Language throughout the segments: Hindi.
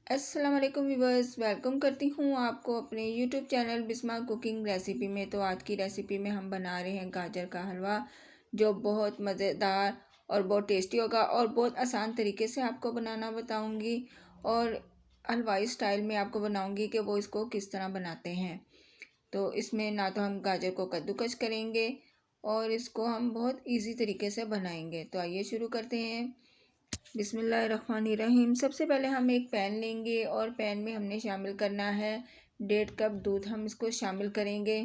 अस्सलाम वालेकुम व्यूवर्स, वेलकम करती हूँ आपको अपने YouTube channel Bisma cooking recipe में। तो आज की रेसिपी में हम बना रहे हैं गाजर का हलवा, जो बहुत मज़ेदार और बहुत टेस्टी होगा और बहुत आसान तरीके से आपको बनाना बताऊँगी। और हलवाई स्टाइल में आपको बनाऊँगी कि वो इसको किस तरह बनाते हैं। तो इसमें ना तो हम गाजर को कद्दूकस करेंगे और इसको हम बहुत ईजी तरीके से बनाएंगे। तो आइए शुरू करते हैं। बिस्मिल्लाहिर्रहमानिर्रहीम। सबसे पहले हम एक पैन लेंगे और पैन में हमने शामिल करना है 1.5 कप दूध। हम इसको शामिल करेंगे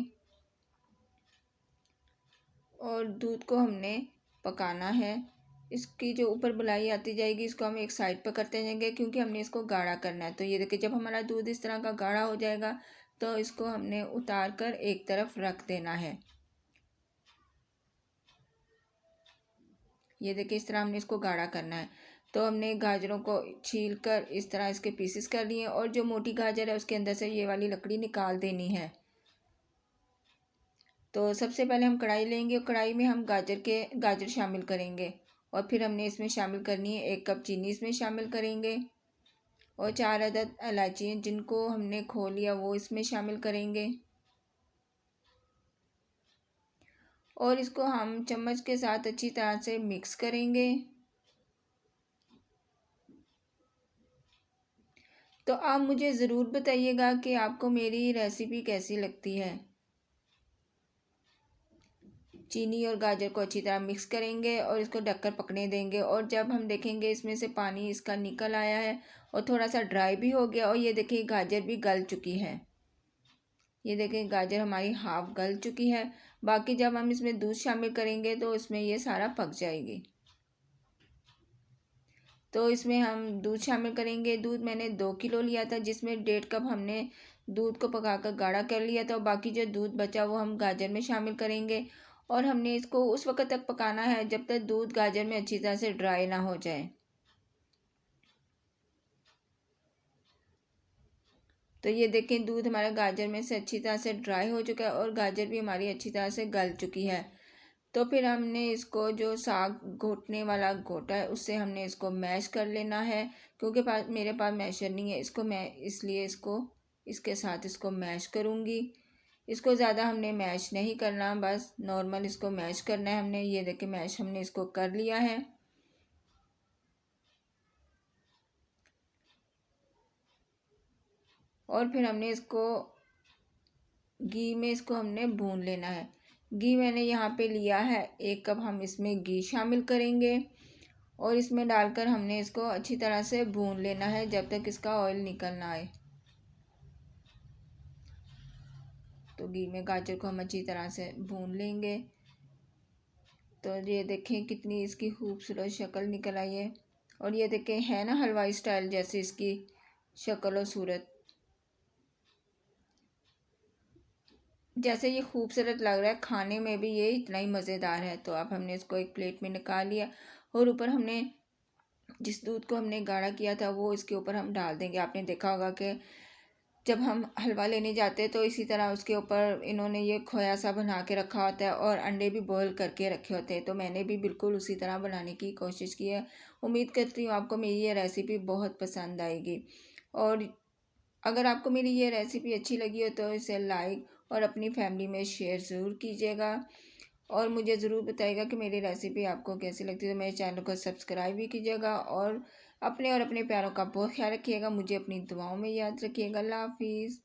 और दूध को हमने पकाना है। इसकी जो ऊपर बुलाई आती जाएगी इसको हम एक साइड पर करते जाएंगे, क्योंकि हमने इसको गाढ़ा करना है। तो ये देखिए, जब हमारा दूध इस तरह का गाढ़ा हो जाएगा तो इसको हमने उतार कर एक तरफ रख देना है। ये देखिए, इस तरह हमने इसको गाढ़ा करना है। तो हमने गाजरों को छील कर इस तरह इसके पीसेस कर लिए और जो मोटी गाजर है उसके अंदर से ये वाली लकड़ी निकाल देनी है। तो सबसे पहले हम कढ़ाई लेंगे और कढ़ाई में हम गाजर शामिल करेंगे और फिर हमने इसमें शामिल करनी है 1 कप चीनी इसमें शामिल करेंगे और 4 अदद इलायची जिनको हमने खो लिया वो इसमें शामिल करेंगे और इसको हम चम्मच के साथ अच्छी तरह से मिक्स करेंगे। तो आप मुझे ज़रूर बताइएगा कि आपको मेरी रेसिपी कैसी लगती है। चीनी और गाजर को अच्छी तरह मिक्स करेंगे और इसको ढककर पकने देंगे। और जब हम देखेंगे इसमें से पानी इसका निकल आया है और थोड़ा सा ड्राई भी हो गया और ये देखिए गाजर भी गल चुकी है। ये देखें, गाजर हमारी हाफ गल चुकी है। बाकी जब हम इसमें दूध शामिल करेंगे तो इसमें ये सारा पक जाएगी। तो इसमें हम दूध शामिल करेंगे। दूध मैंने 2 किलो लिया था, जिसमें 1.5 कप हमने दूध को पकाकर गाढ़ा कर लिया था और बाकी जो दूध बचा वो हम गाजर में शामिल करेंगे और हमने इसको उस वक्त तक पकाना है जब तक दूध गाजर में अच्छी तरह से ड्राई ना हो जाए। तो ये देखें, दूध हमारा गाजर में से अच्छी तरह से ड्राई हो चुका है और गाजर भी हमारी अच्छी तरह से गल चुकी है। तो फिर हमने इसको जो साग घोटने वाला घोटा है उससे हमने इसको मैश कर लेना है, क्योंकि मेरे पास मैशर नहीं है। इसको मैं इसलिए इसको इसके साथ इसको मैश करूँगी। इसको ज़्यादा हमने मैश नहीं करना, बस नॉर्मल इसको मैश करना है हमने। ये देखिए, मैश हमने इसको कर लिया है और फिर हमने इसको घी में इसको हमने भून लेना है। घी मैंने यहाँ पे लिया है 1 कप। हम इसमें घी शामिल करेंगे और इसमें डालकर हमने इसको अच्छी तरह से भून लेना है जब तक इसका ऑयल निकल ना आए। तो घी में गाजर को हम अच्छी तरह से भून लेंगे। तो ये देखें कितनी इसकी खूबसूरत शक्ल निकल आई है और ये देखें, है ना हलवाई स्टाइल जैसे इसकी शक्ल और सूरत, जैसे ये खूबसूरत लग रहा है। खाने में भी ये इतना ही मज़ेदार है। तो अब हमने इसको एक प्लेट में निकाल लिया और ऊपर हमने जिस दूध को हमने गाढ़ा किया था वो इसके ऊपर हम डाल देंगे। आपने देखा होगा कि जब हम हलवा लेने जाते हैं तो इसी तरह उसके ऊपर इन्होंने ये खोया सा बना के रखा होता है और अंडे भी बॉयल करके रखे होते हैं। तो मैंने भी बिल्कुल उसी तरह बनाने की कोशिश की है। उम्मीद करती हूँ आपको मेरी ये रेसिपी बहुत पसंद आएगी और अगर आपको मेरी ये रेसिपी अच्छी लगी हो तो इसे लाइक और अपनी फैमिली में शेयर ज़रूर कीजिएगा और मुझे ज़रूर बताइएगा कि मेरी रेसिपी आपको कैसी लगती है। तो मेरे चैनल को सब्सक्राइब भी कीजिएगा और अपने प्यारों का बहुत ख्याल रखिएगा। मुझे अपनी दुआओं में याद रखिएगा। अल्लाह हाफिज़।